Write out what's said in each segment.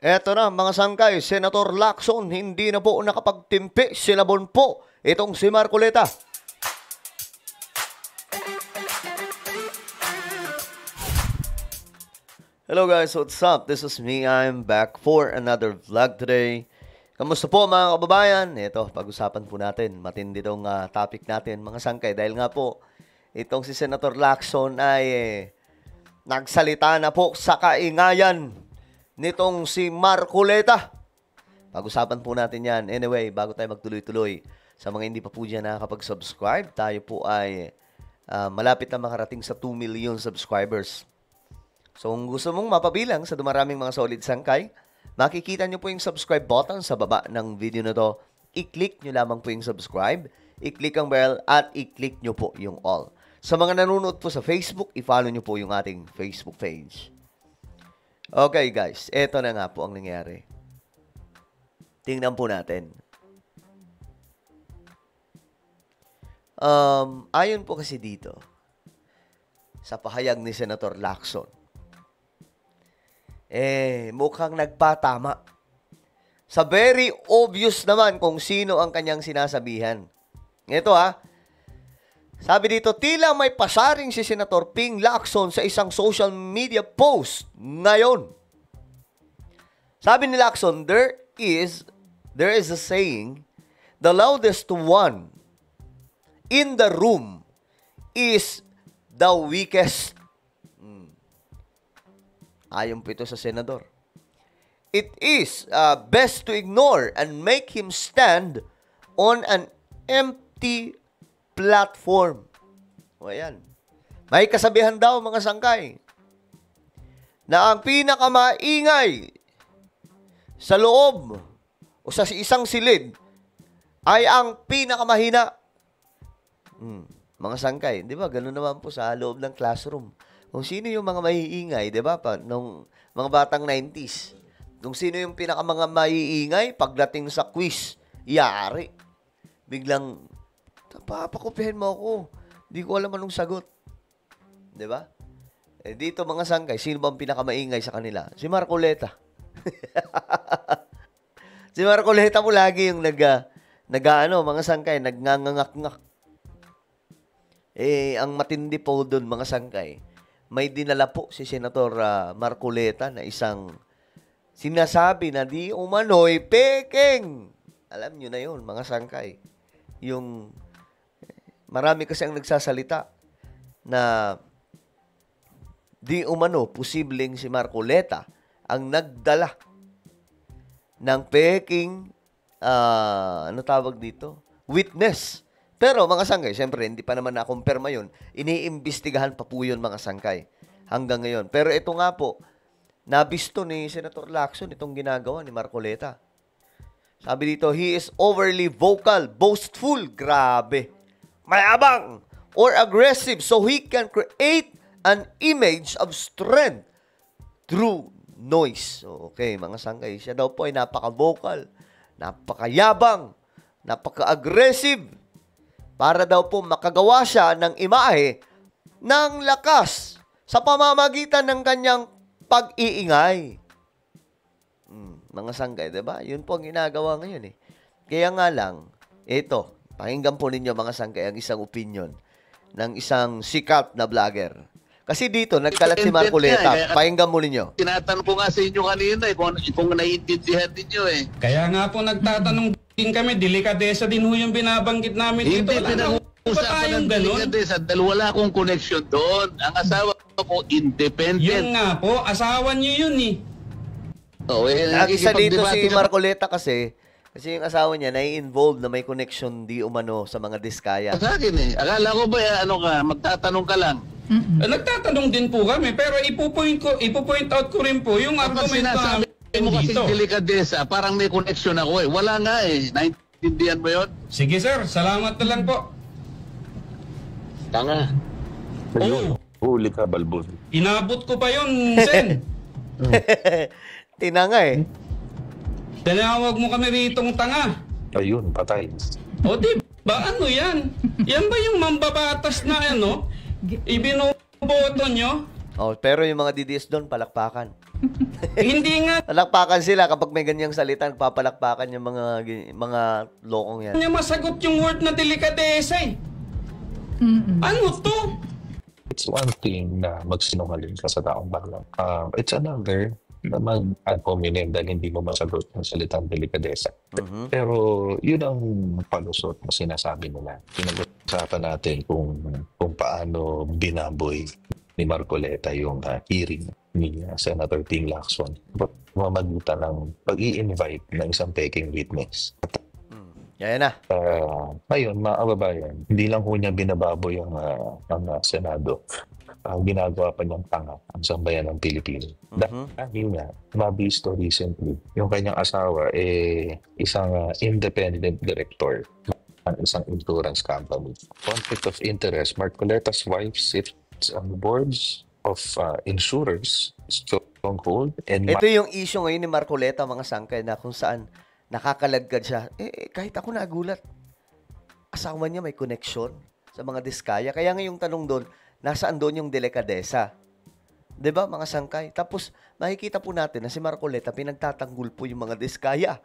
Eto na mga sangkay, Senator Lacson, hindi na po nakapagtimpi, sinabon po itong si Marcoleta. Hello guys, what's up? This is me, I'm back for another vlog today. Kamusta po mga kababayan? Ito, pag-usapan po natin, matindi tong topic natin mga sangkay. Dahil nga po, itong si Senator Lacson ay nagsalita na po sa kaingayan nitong si Marcoleta. Pag-usapan po natin yan. Anyway, bago tayo magtuloy-tuloy, sa mga hindi pa po dyan nakakapag-subscribe, tayo po ay malapit na makarating sa 2 million subscribers. So, kung gusto mong mapabilang sa dumaraming mga solid sangkay, makikita nyo po yung subscribe button sa baba ng video na to. I-click nyo lamang po yung subscribe, i-click ang bell, at i-click nyo po yung all. Sa mga nanonood po sa Facebook, i-follow nyo po yung ating Facebook page. Okay guys, eto na nga po ang nangyari. Tingnan po natin. Ayon po kasi dito, sa pahayag ni Senator Lacson, mukhang nagpatama. Sa very obvious naman kung sino ang kanyang sinasabihan. Ito sabi dito, tila may pasaring si Senator Ping Lacson sa isang social media post ngayon. Sabi ni Lacson, there is a saying, the loudest one in the room is the weakest. Ayon po ito sa senador. It is best to ignore and make him stand on an empty platform. O ayan. May kasabihan daw mga sangkay na ang pinakamaingay sa loob o sa isang silid ay ang pinakamahina. Mga sangkay, di ba? Ganun naman po sa loob ng classroom. Kung sino yung mga maiingay, di ba? Nung mga batang 90s. Kung sino yung mga maiingay, pagdating sa quiz, yari. Biglang, papakupihin mo ako. Di ko alam anong sagot. Di ba? Dito mga sangkay, sino bang pinakamaingay sa kanila? Si Marcoleta. Si Marcoleta mo lagi yung mga sangkay, nagnangangak-ngak. Ang matindi po doon mga sangkay, may dinala po si Senator Marcoleta na isang sinasabi na di umano'y peking. Alam nyo na yun, mga sangkay. Yung marami kasi ang nagsasalita na di umano, posibleng si Marcoleta ang nagdala ng peking, ano tawag dito? Witness. Pero mga sangkay, siyempre, hindi pa naman na-confirma yun. Iniimbestigahan pa po yun mga sangkay hanggang ngayon. Pero ito nga po, nabisto ni Senator Lacson itong ginagawa ni Marcoleta. Sabi dito, he is overly vocal, boastful, grabe, mayabang, or aggressive so he can create an image of strength through noise. Okay, mga sangkay, siya daw po ay napaka-vocal, napakayabang, napaka-aggressive, para daw po makagawa siya ng imahe ng lakas sa pamamagitan ng kanyang pag-iingay. Mga sangkay, diba? Yun po ang ginagawa ngayon Kaya nga lang, ito, pakinggan po ninyo mga sangkay ang isang opinion ng isang sikat na vlogger. Kasi dito, nagkalat si Marcoleta. Pakinggan mo ninyo. Tinatanong ko nga sa inyo kanina kung naiintindihan ninyo Kaya nga po nagtatanong din kami, delikadesa din ho yung binabanggit namin dito. Hindi pinag-uusapan ng delikadesa dahil wala akong connection doon. Ang asawa ko, independent. Yun nga po, asawa niyo yun Isa dito si Marcoleta kasi yung asawa niya nai-involved na may connection di umano sa mga diskaya. Sa akin akala ko ba magtatanong ka lang? Nagtatanong din po kami, pero ipo-point out ko rin po yung argument namin mo kasi dito. Delikadesa, parang may connection ako Wala nga Naintindihan mo yun? Sige sir, salamat na lang po. Tanga. Huli ka, balbon. Inabot ko pa yun, Sen. Tinanga Tinawag mo kami ritong tanga. Ayun, patay. O di ba, ano yan? Yan ba yung mambabatas na ibinoboto nyo? Pero yung mga DDS doon, palakpakan. Hindi nga Palakpakan sila kapag may ganyang salita, nagpapalakpakan yung mga lokong yan. niya masagot yung word na delikadesa eh. Ano to? It's one thing na magsinungaling ka sa taong bayan. It's another na mag-ad hominem dahil hindi mo masagot ng salitang delikadesa. Pero yun ang palusot na sinasabi nila. Pinag-usapan natin kung paano binaboy ni Marcoleta yung hearing ni Senator Ting Lacson. Mamagitan ng pag-i-invite ng isang peking witness. Yan na. Ngayon, mga kababayan, hindi lang ho niya binababoy ang Senado. Ginagawa pa niyang tanga ang sambayan ng Pilipino. Dahil nga, mabisto recently, yung kanyang asawa, isang independent director ng isang insurance company. Conflict of interest, Marcoleta's wife sits on the boards of insurers, Stronghold, and Ito yung issue ngayon ni Marcoleta, mga sangkay, na kung saan nakakalagkad siya. Kahit ako nagulat. Asawa niya may connection sa mga diskaya. Kaya ngayong tanong doon, nasaan doon yung delikadesa? 'Di ba, mga sangkay? Tapos, makikita po natin na si Marcoleta pinagtatanggol po yung mga diskaya.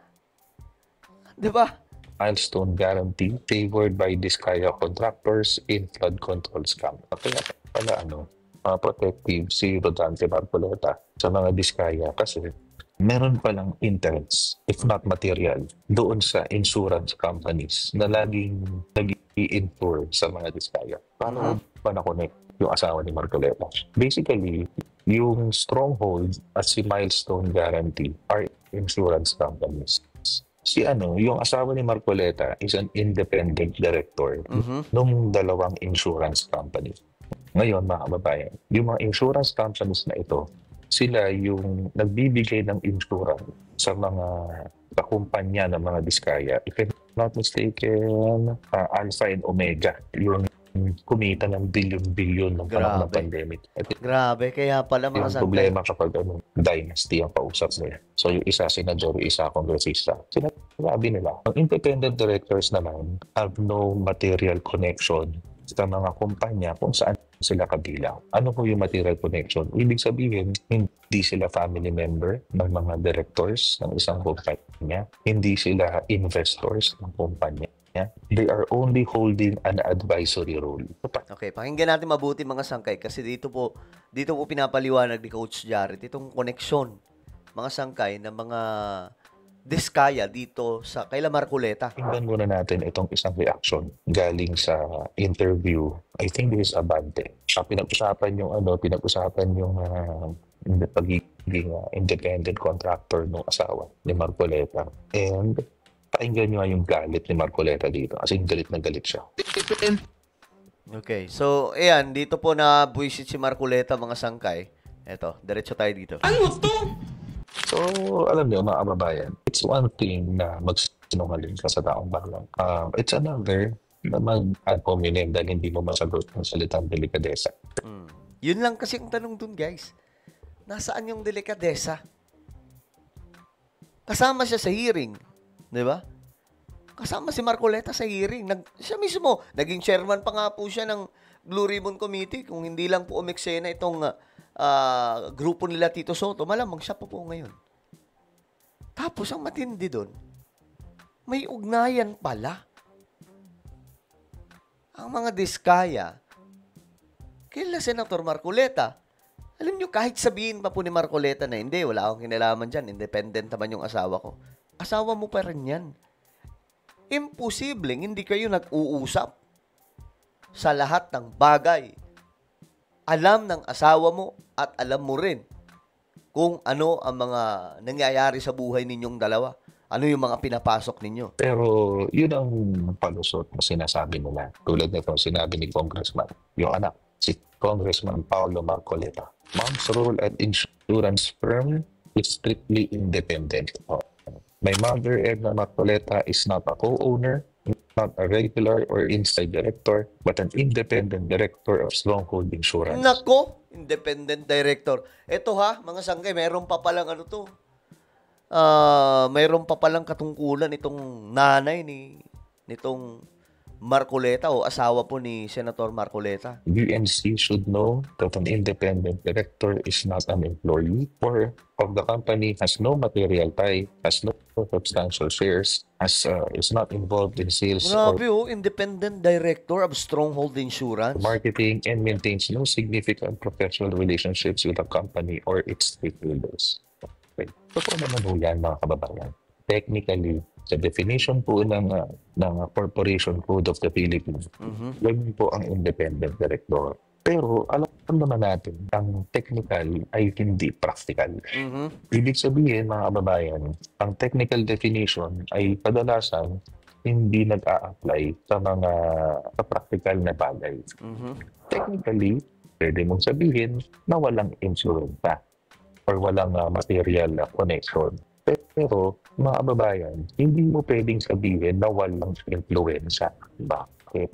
'Di ba? milestone guarantee favored by Diskaya contractors in flood control scam. Kaya pala protective si Rodante Marcoleta sa mga Diskaya kasi meron palang interest, if not material, doon sa insurance companies na laging nag-i-insure sa mga Diskaya. Paano ba na-connect yung asawa ni Marcoleta? Basically, yung Stronghold at si Milestone Guarantee are insurance companies. Yung asawa ni Marcoleta is an independent director nung dalawang insurance company. Ngayon, mga kababayan, yung mga insurance companies na ito, sila yung nagbibigay ng insurance sa mga kumpanya ng mga Diskaya. If I'm not mistaken, Alpha and Omega, yung kumita ng bilyon-bilyon ng panahon ng pandemic. Grabe, kaya pala mga yung sangkay. problema kapag dynasty ang kausap nila. So yung isa senador, isa kongresista. Sinabi nila, ang independent directors naman have no material connection sa mga kumpanya kung saan sila kabilang. Ano po yung material connection? Ibig sabihin, hindi sila family member ng mga directors ng isang kumpanya. Hindi sila investors ng kumpanya. They are only holding an advisory role. Okay, pakinggan natin mabuti, mga sangkay, kasi dito po pinapaliwanag ni Coach Jared itong koneksyon, mga sangkay, ng mga Diskaya dito sa kay Marcoleta. Tingnan muna natin itong isang reaction galing sa interview. I think this is Abante. Pinag-usapan yung pagiging independent contractor ng asawa ni Marcoleta. And pakinggan nyo yung galit ni Marcoleta dito. Kasi galit na galit siya. Okay, so ayan, dito po na buwisit si Marcoleta, mga sangkay. Eto, diretso tayo dito. Ano to? So, alam niyo, mga kababayan, it's one thing na magsinungaling ka sa taong bayan. It's another na mag-ad hominem dahil hindi mo masagot ng salitang delikadesa. Yun lang kasi ang tanong dun, guys. Nasaan yung delikadesa? Kasama siya sa hearing. Di ba? Kasama si Marcoleta sa hearing. Siya mismo, naging chairman pa nga po siya ng Blue Ribbon Committee. Kung hindi lang po umeksena itong grupo nila Tito Soto, malamang siya po ngayon. Tapos, ang matindi doon, may ugnayan pala. Ang mga Diskaya, kila Senator Marcoleta. Alam nyo, kahit sabihin pa po ni Marcoleta na hindi, wala akong kinalaman dyan, independent naman yung asawa ko. Asawa mo pa rin yan. Imposibleng hindi kayo nag-uusap sa lahat ng bagay. Alam ng asawa mo at alam mo rin kung ano ang mga nangyayari sa buhay ninyong dalawa. Ano yung mga pinapasok ninyo. Pero yun ang palusot na sinasabi nila. Tulad nito, sinabi ni Congressman, yung anak, si Congressman Paolo Marcoleta. Mom's role at insurance firm is strictly independent. My mother, Edna Marcoleta, is not a co-owner, not a regular or inside director, but an independent director of Stronghold Insurance. Nako, independent director. Ito mga sanggay, mayroon pa palang mayroon pa palang katungkulan itong nanay nitong Marcoleta o asawa po ni Senator Marcoleta. DNC should know that an independent director is not an employee or of the company, has no material tie, has no substantial shares, is not involved in sales or Grabe independent director of Stronghold Insurance. marketing, and maintains no significant professional relationships with the company or its stakeholders. Okay. Totoo naman po yan, mga kababayan. Technically, sa definition po ng Corporation Code of the Philippines, yun po ang independent director. Pero alam naman natin, ang technical ay hindi practical. Ibig sabihin, mga kababayan, ang technical definition ay kadalasan hindi nag-a-apply sa mga practical na bagay. Technically, pwede mong sabihin na walang influence or walang material connection. Pero, mga kababayan, hindi mo pwedeng sabihin na walang influensya. Bakit?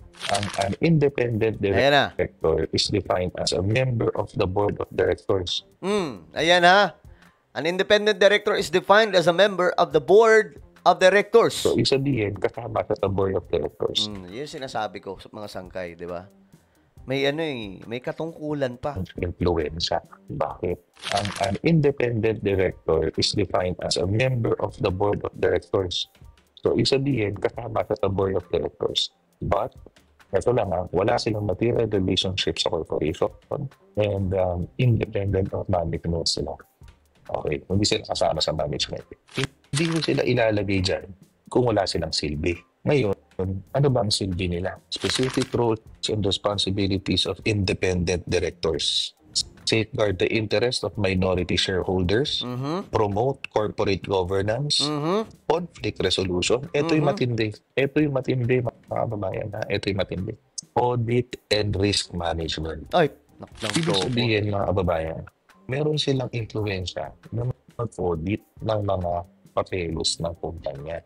An independent director is defined as a member of the board of directors. Ayan ha. An independent director is defined as a member of the board of directors. So, isabihin, kasama sa board of directors. Yun sinasabi ko sa mga sangkay, di ba? May may katungkulan pa. Influensya. Bakit? An independent director is defined as a member of the board of directors. So, isabihin, kasama sa board of directors. But, ito lang wala silang material relationship sa corporation and independent of management sila. Okay, hindi sila kasama sa management. Hindi mo sila ilalagay dyan kung wala silang silbi. Ngayon, ano ba ang silbi nila? Specific roles and responsibilities of independent directors. Safeguard the interest of minority shareholders, promote corporate governance, conflict resolution. Ito yung matindi. Ito yung matindi, mga kababayan. Ito yung matindi. Audit and risk management. Ay, Ibig sabihin, mga kababayan, meron silang influensya na mag-audit ng mga papelos ng kumpanya.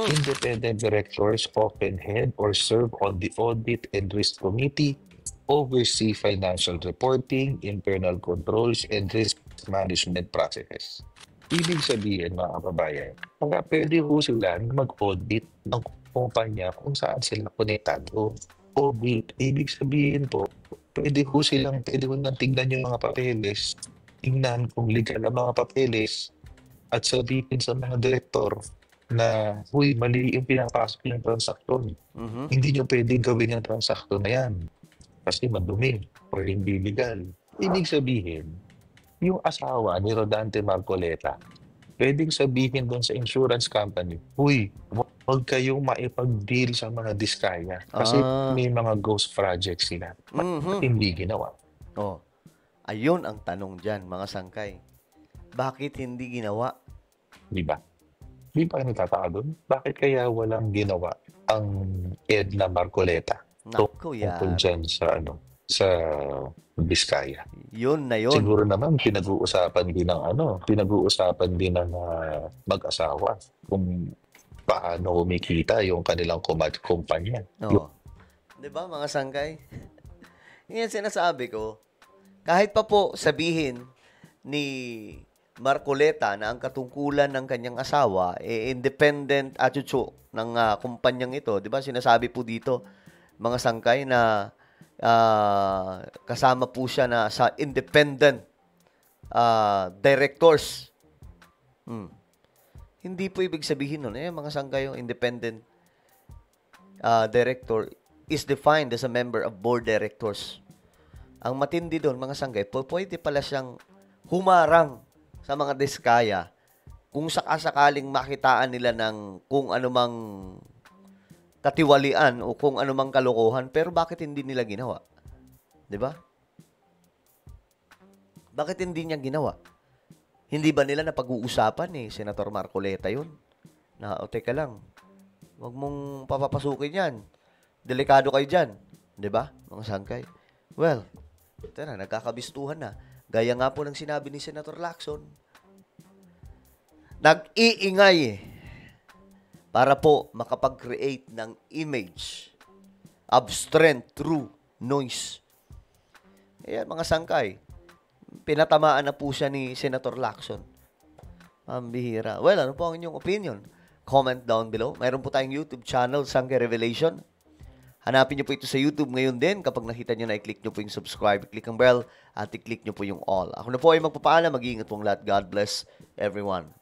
Independent directors often head or serve on the Audit and Risk Committee, oversee financial reporting, internal controls, and risk management processes. Ibig sabihin, mga kababayan, pwede ho sila mag-audit ng kumpanya kung saan sila konektado. Audit, ibig sabihin po, pwede ho nang tignan yung mga papeles, tingnan kung legal ang mga papeles, at sabihin sa mga direktor na, mali yung pinapasok ng transaksyon. Hindi nyo pwedeng gawin yung transaksyon na yan kasi madumi o hindi legal. Ibig sabihin, yung asawa ni Rodante Marcoleta, pwedeng sabihin doon sa insurance company, huwag kayong maipag-deal sa mga diskaya kasi may mga ghost projects sila. Hindi ginawa. Ayun ang tanong dyan, mga sangkay. Bakit hindi ginawa? Di ba? Di ba nagtataka doon? Bakit kaya walang ginawa ang Edna Marcoleta? Naku yan. Tungkol dyan sa Biskaya. Yun na yun. Siguro naman pinag-uusapan din ng mag-asawa kung paano kumikita yung kanilang kumpanya. Di ba mga sangkay? Yan sinasabi ko. Kahit pa po sabihin ni Marcoleta na ang katungkulan ng kanyang asawa independent attitude ng kumpanyang ito, 'di ba? Sinasabi po dito mga sangkay na kasama po siya na sa independent directors. Hindi po ibig sabihin nun mga sangkay yung independent director is defined as a member of board directors. Ang matindi doon mga sangkay, pwede pala siyang humarang sa mga diskaya kung sakasakaling makitaan nila ng kung anumang katiwalian o kung anumang kalokohan, pero bakit hindi nila ginawa? 'Di ba? Bakit hindi niya ginawa? Hindi ba nila napag-uusapan Senator Marcoleta yun? Na, teka lang, wag mong papapasukin yan. Delikado kayo dyan. 'Di ba, mga sangkay? Well, ito na, nagkakabistuhan na. Gaya nga po ng sinabi ni Senator Lacson, nag-iingay para po makapag-create ng image of strength through noise. Ayan, mga sangkay, pinatamaan na po siya ni Senator Lacson. Ang bihira. Well, ano po ang inyong opinion? Comment down below. Mayroon po tayong YouTube channel, Sangkay Revelation. Hanapin nyo po ito sa YouTube ngayon din. Kapag nakita nyo na, i-click nyo po yung subscribe, i-click ang bell, at i-click nyo po yung all. Ako na po ay magpapaalam. Mag-iingat pong lahat. God bless everyone.